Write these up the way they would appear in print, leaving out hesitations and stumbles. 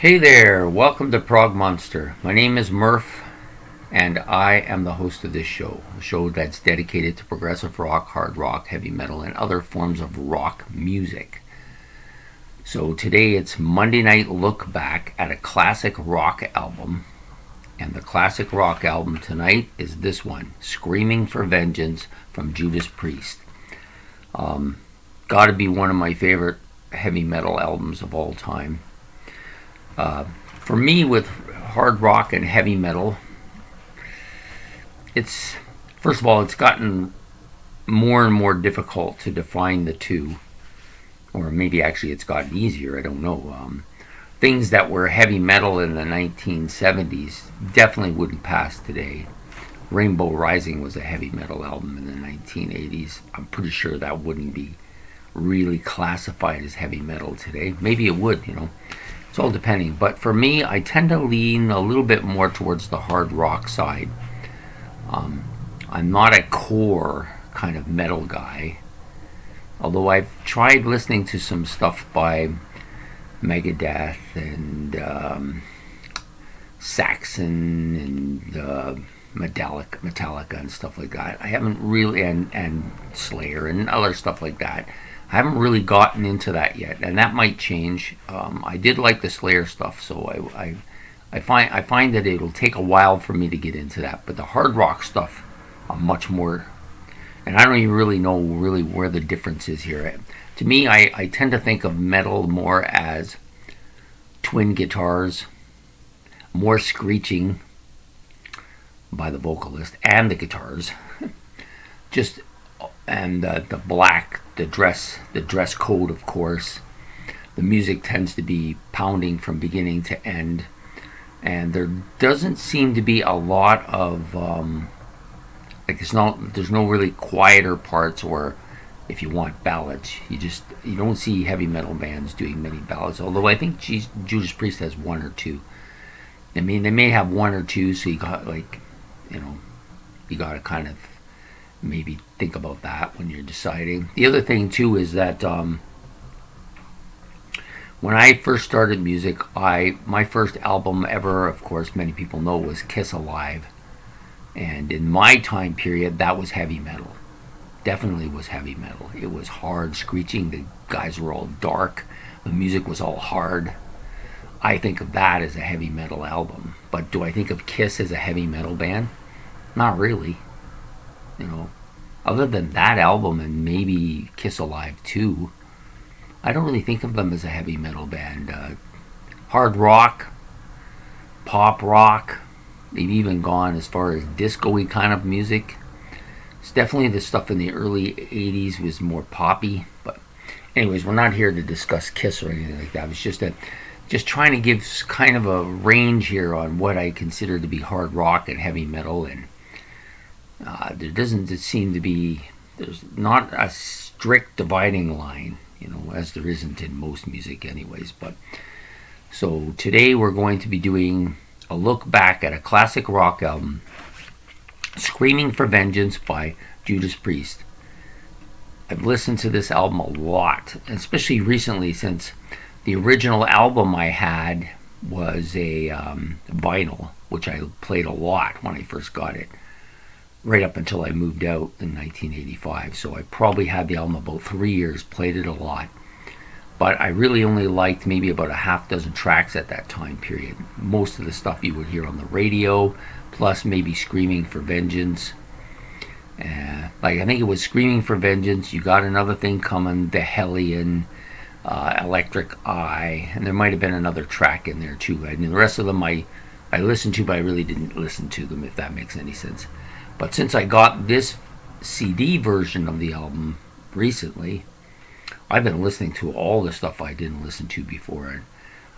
Hey there, welcome to Prog Monster. My name is Murph, and I am the host of this show, a show that's dedicated to progressive rock, hard rock, heavy metal, and other forms of rock music. So today it's Monday night look back at a classic rock album, and the classic rock album tonight is this one, Screaming for Vengeance from Judas Priest. Gotta be one of my favorite heavy metal albums of all time. For me, with hard rock and heavy metal, it's first of all, it's gotten more and more difficult to define the two, or maybe actually it's gotten easier. I don't know. Things that were heavy metal in the 1970s definitely wouldn't pass today. Rainbow Rising was a heavy metal album in the 1980s. I'm pretty sure that wouldn't be really classified as heavy metal today. Maybe it would, It's all depending. But for me, I tend to lean a little bit more towards the hard rock side. I'm not a core kind of metal guy. Although I've tried listening to some stuff by Megadeth and Saxon and Metallica and stuff like that. I haven't really, and Slayer and other stuff like that. I haven't really gotten into that yet, and that might change. I did like the Slayer stuff, so I find that it'll take a while for me to get into that. But the hard rock stuff, I'm much more, and I don't even really know where the difference is here. To me, I tend to think of metal more as twin guitars, more screeching by the vocalist and the guitars, and the black, the dress code, of course. The music tends to be pounding from beginning to end, and there doesn't seem to be a lot of there's no really quieter parts, or if you want ballads, you don't see heavy metal bands doing many ballads. Although I think Judas Priest has one or two. I mean, they may have one or two, so you got you got to kind of maybe think about that when you're deciding. The other thing too is that when I first started music, my first album ever, of course, many people know, was Kiss Alive, and in my time period, that was heavy metal. Definitely was heavy metal. It was hard, screeching. The guys were all dark. The music was all hard. I think of that as a heavy metal album. But do I think of Kiss as a heavy metal band? Not really. Other than that album and maybe Kiss Alive 2, I don't really think of them as a heavy metal band. Hard rock, pop rock, they've even gone as far as disco-y kind of music. It's definitely the stuff in the early 80s was more poppy. But anyways, we're not here to discuss Kiss or anything like that. It's just trying to give kind of a range here on what I consider to be hard rock and heavy metal, and there doesn't seem to be, there's not a strict dividing line, as there isn't in most music anyways. But so today we're going to be doing a look back at a classic rock album, Screaming for Vengeance by Judas Priest. I've listened to this album a lot, especially recently, since the original album I had was a vinyl, which I played a lot when I first got it, right up until I moved out in 1985. So I probably had the album about 3 years, played it a lot. But I really only liked maybe about a half dozen tracks at that time period. Most of the stuff you would hear on the radio, plus maybe Screaming for Vengeance. I think it was Screaming for Vengeance, You Got Another Thing Coming, The Hellion, Electric Eye, and there might have been another track in there too. I mean, the rest of them I listened to, but I really didn't listen to them, if that makes any sense. But since I got this CD version of the album recently, I've been listening to all the stuff I didn't listen to before, and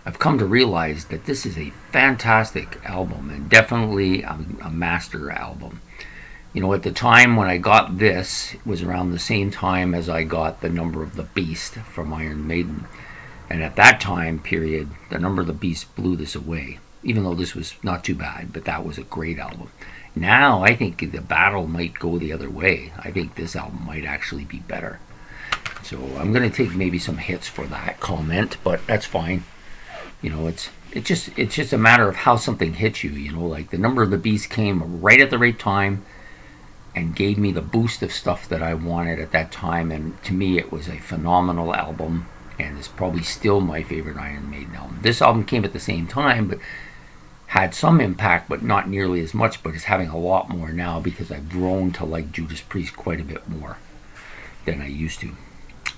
I've come to realize that this is a fantastic album, and definitely a master album. At the time when I got this, it was around the same time as I got The Number of the Beast from Iron Maiden. And at that time period, The Number of the Beast blew this away. Even though this was not too bad, but that was a great album. Now, I think the battle might go the other way. I think this album might actually be better. So I'm going to take maybe some hits for that comment, but that's fine. You know, it's just a matter of how something hits you. You know, like the Number of the Beast came right at the right time and gave me the boost of stuff that I wanted at that time. And to me, it was a phenomenal album, and is probably still my favorite Iron Maiden album. This album came at the same time, but had some impact, but not nearly as much. But it's having a lot more now because I've grown to like Judas Priest quite a bit more than I used to.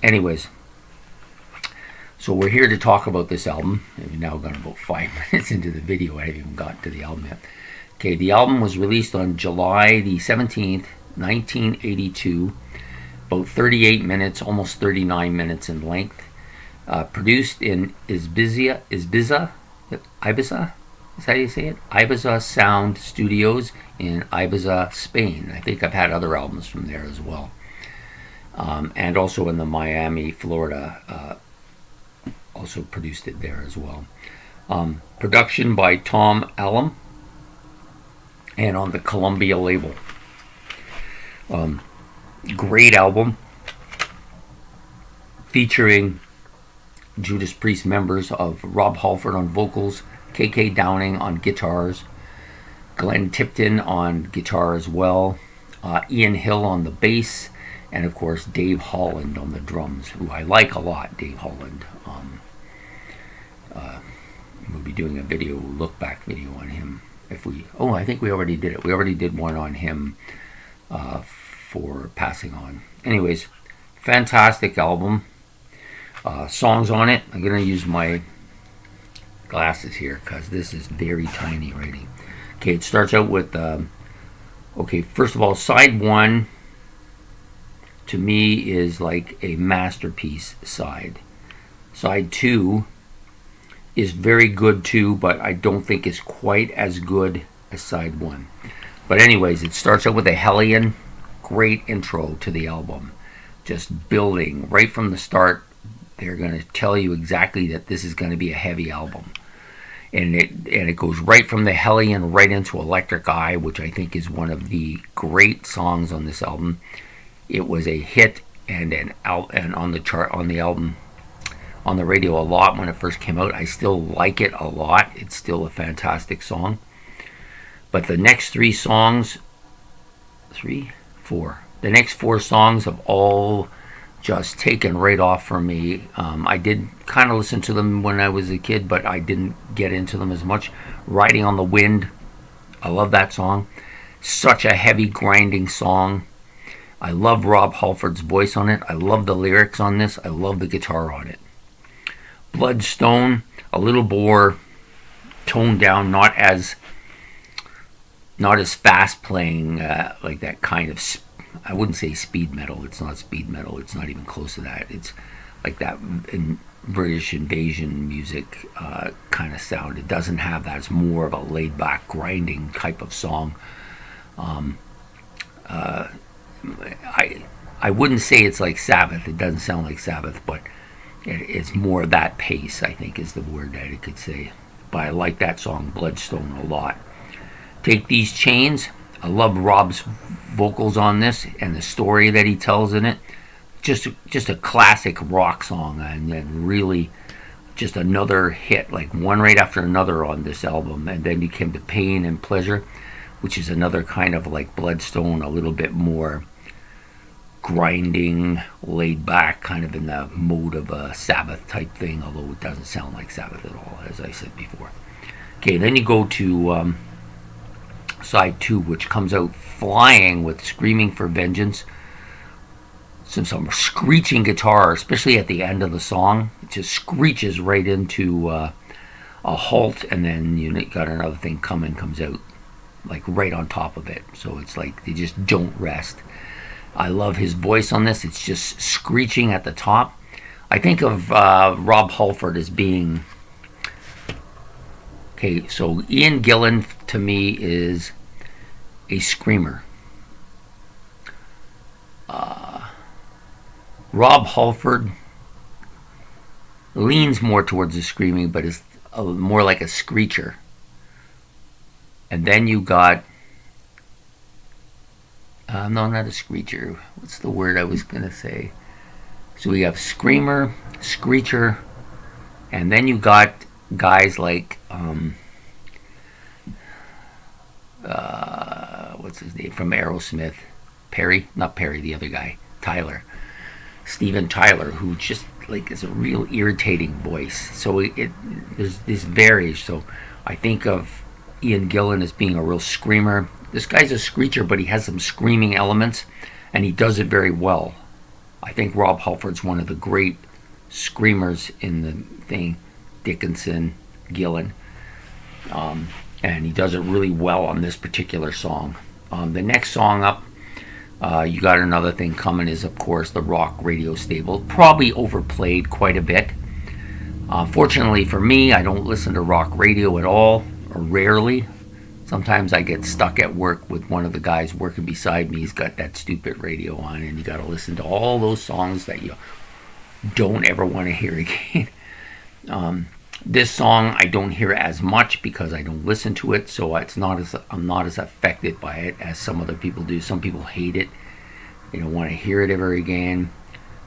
Anyways, so we're here to talk about this album. We've now gone about 5 minutes into the video. I haven't even got to the album yet. Okay, the album was released on July the 17th, 1982. About 38 minutes, almost 39 minutes in length. Produced in Ibiza? Is that how you say it? Ibiza Sound Studios in Ibiza, Spain. I think I've had other albums from there as well. And also in the Miami, Florida, also produced it there as well. Production by Tom Allom, and on the Columbia label. Great album, featuring Judas Priest members of Rob Halford on vocals, k.k.downing on guitars, Glenn Tipton on guitar as well, Ian Hill on the bass, and of course Dave Holland on the drums, who I like a lot. Dave Holland. We'll be doing a look back video on him. I think we already did it. We already did one on him for Passing On. Anyways, fantastic album. Songs on it. I'm going to use my glasses here because this is very tiny writing. Okay, it starts out with, first of all, side 1 to me is like a masterpiece side. Side 2 is very good too, but I don't think it's quite as good as side 1. But anyways, it starts out with a Hellion. Great intro to the album. Just building right from the start. They're going to tell you exactly that this is going to be a heavy album. And it goes right from the Hellion right into Electric Eye, which I think is one of the great songs on this album. It was a hit and on the chart, on the album, on the radio a lot when it first came out. I still like it a lot. It's still a fantastic song. But the next 3 songs, the next 4 songs have all just taken right off for me. I did kind of listen to them when I was a kid, but I didn't get into them as much. Riding on the Wind, I love that song. Such a heavy, grinding song. I love Rob Halford's voice on it. I love the lyrics on this. I love the guitar on it. Bloodstone, a little more toned down, not as fast playing, like that kind of, I wouldn't say speed metal. It's not speed metal. It's not even close to that. It's like that British invasion music kind of sound. It doesn't have that. It's more of a laid back, grinding type of song. I wouldn't say it's like Sabbath. It doesn't sound like Sabbath, but it's more that pace, I think, is the word that it could say. But I like that song, Bloodstone, a lot. Take These Chains. I love Rob's vocals on this and the story that he tells in it. Just a classic rock song, and then really just another hit, like one right after another on this album. And then you came to Pain and Pleasure, which is another kind of like Bloodstone, a little bit more grinding, laid back, kind of in the mode of a Sabbath type thing, although it doesn't sound like Sabbath at all, as I said before. Okay, then you go to side 2, which comes out flying with Screaming for Vengeance. Some screeching guitar, especially at the end of the song. It just screeches right into a halt, and then you got another thing comes out like right on top of it. So it's like they just don't rest. I love his voice on this. It's just screeching at the top. I think of Rob Halford as being... Okay, so Ian Gillan to me is a screamer. Rob Halford leans more towards the screaming, but is more like a screecher. And then you got... no, not a screecher. What's the word I was going to say? So we have screamer, screecher, and then you got guys like what's his name from Aerosmith, Perry, not Perry, the other guy, Tyler, Steven Tyler, who just like is a real irritating voice. So there's this varies. So I think of Ian Gillan as being a real screamer. This guy's a screecher, but he has some screaming elements, and he does it very well. I think Rob Halford's one of the great screamers in the thing. Dickinson, Gillan, and he does it really well on this particular song. The next song up, You Got Another Thing Coming, is of course the rock radio staple. Probably overplayed quite a bit. Fortunately for me, I don't listen to rock radio at all, or rarely. Sometimes I get stuck at work with one of the guys working beside me. He's got that stupid radio on, and you got to listen to all those songs that you don't ever want to hear again. This song I don't hear as much because I don't listen to it, so I'm not as affected by it as some other people do. Some people hate it; they don't want to hear it ever again.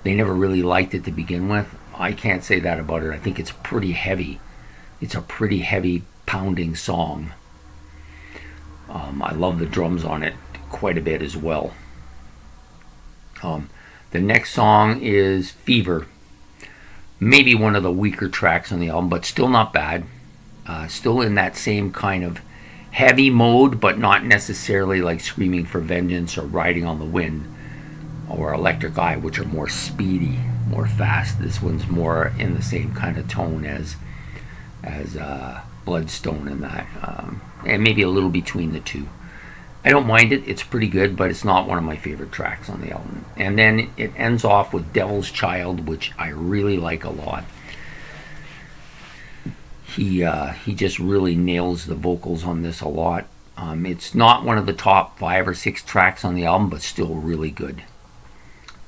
They never really liked it to begin with. I can't say that about it. I think it's pretty heavy. It's a pretty heavy pounding song. I love the drums on it quite a bit as well. The next song is Fever. Maybe one of the weaker tracks on the album, but still not bad. Still in that same kind of heavy mode, but not necessarily like Screaming for Vengeance or Riding on the Wind or Electric Eye, which are more speedy, more fast. This one's more in the same kind of tone as Bloodstone and that, and maybe a little between the two. I don't mind it. It's pretty good, but it's not one of my favorite tracks on the album. And then it ends off with Devil's Child, which I really like a lot. He just really nails the vocals on this a lot. It's not one of the top 5 or 6 tracks on the album, but still really good.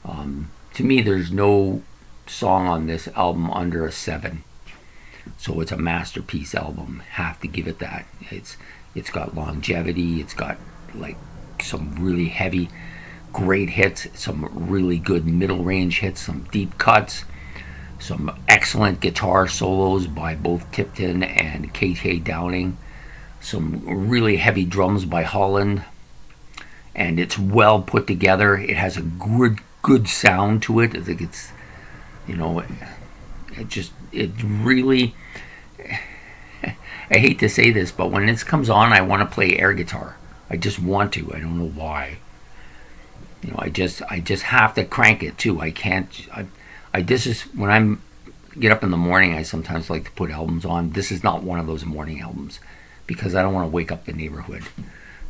To me, there's no song on this album under a 7. So it's a masterpiece album. Have to give it that. It's got longevity. It's got like some really heavy, great hits, some really good middle range hits, some deep cuts, some excellent guitar solos by both Tipton and k.k.downing, some really heavy drums by Holland, and it's well put together. It has a good sound to it. I think it's, it really, I hate to say this, but when this comes on, I want to play air guitar. I just want to. I don't know why. I just have to crank it too. I can't. This is when I'm get up in the morning. I sometimes like to put albums on. This is not one of those morning albums because I don't want to wake up the neighborhood.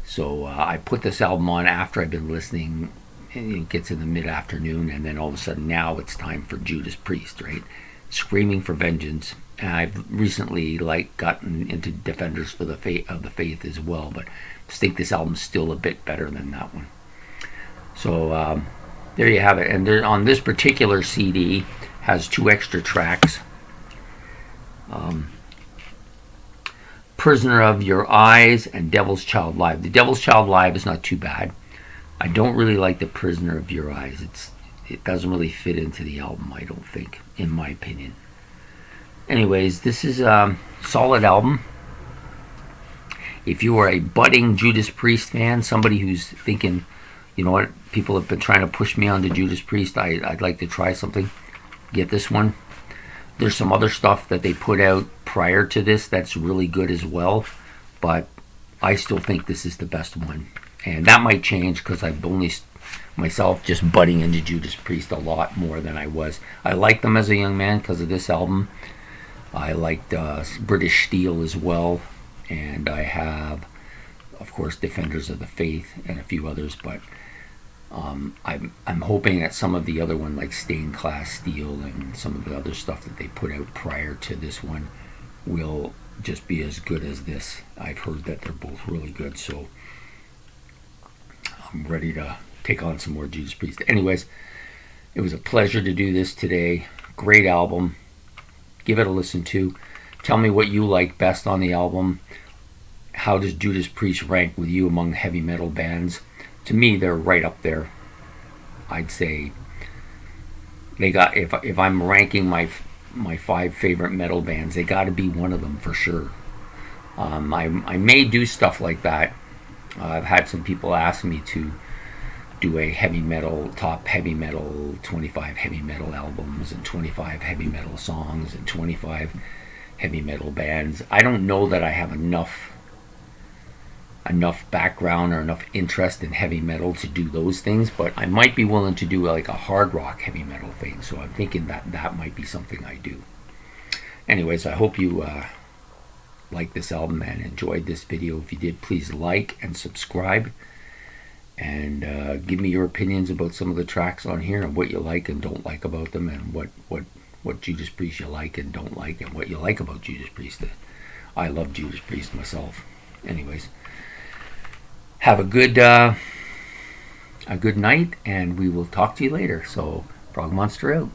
So I put this album on after I've been listening. And it gets in the mid-afternoon, and then all of a sudden now it's time for Judas Priest, right? Screaming for Vengeance. And I've recently gotten into Defenders for the Faith as well, but I think this album's still a bit better than that one. So there you have it. And on this particular CD has 2 extra tracks. Prisoner of Your Eyes and Devil's Child Live. The Devil's Child Live is not too bad. I don't really like the Prisoner of Your Eyes. It doesn't really fit into the album, I don't think, in my opinion. Anyways, this is a solid album. If you are a budding Judas Priest fan, somebody who's thinking, you know what, people have been trying to push me onto Judas Priest, I'd like to try something, get this one. There's some other stuff that they put out prior to this that's really good as well, but I still think this is the best one. And that might change because I've only myself just budding into Judas Priest a lot more than I was. I liked them as a young man because of this album. I liked British Steel as well. And I have, of course, Defenders of the Faith and a few others. But I'm hoping that some of the other one, like Stained Class Steel and some of the other stuff that they put out prior to this one, will just be as good as this. I've heard that they're both really good. So I'm ready to take on some more Judas Priest. Anyways, it was a pleasure to do this today. Great album. Give it a listen to. Tell me what you like best on the album. How does Judas Priest rank with you among heavy metal bands? To me, they're right up there. I'd say they got, if I'm ranking my my 5 favorite metal bands. They got to be one of them for sure. I may do stuff like that. I've had some people ask me to do a heavy metal, top heavy metal, 25 heavy metal albums and 25 heavy metal songs and 25 heavy metal bands. I don't know that I have enough background or enough interest in heavy metal to do those things, but I might be willing to do like a hard rock heavy metal thing. So I'm thinking that might be something I do. Anyways, I hope you like this album and enjoyed this video. If you did, please like and subscribe, and give me your opinions about some of the tracks on here and what you like and don't like about them, and what Judas Priest you like and don't like, and what you like about Judas Priest. I love Judas Priest myself. Anyways, have a good night, and we will talk to you later. So, Frog Monster out.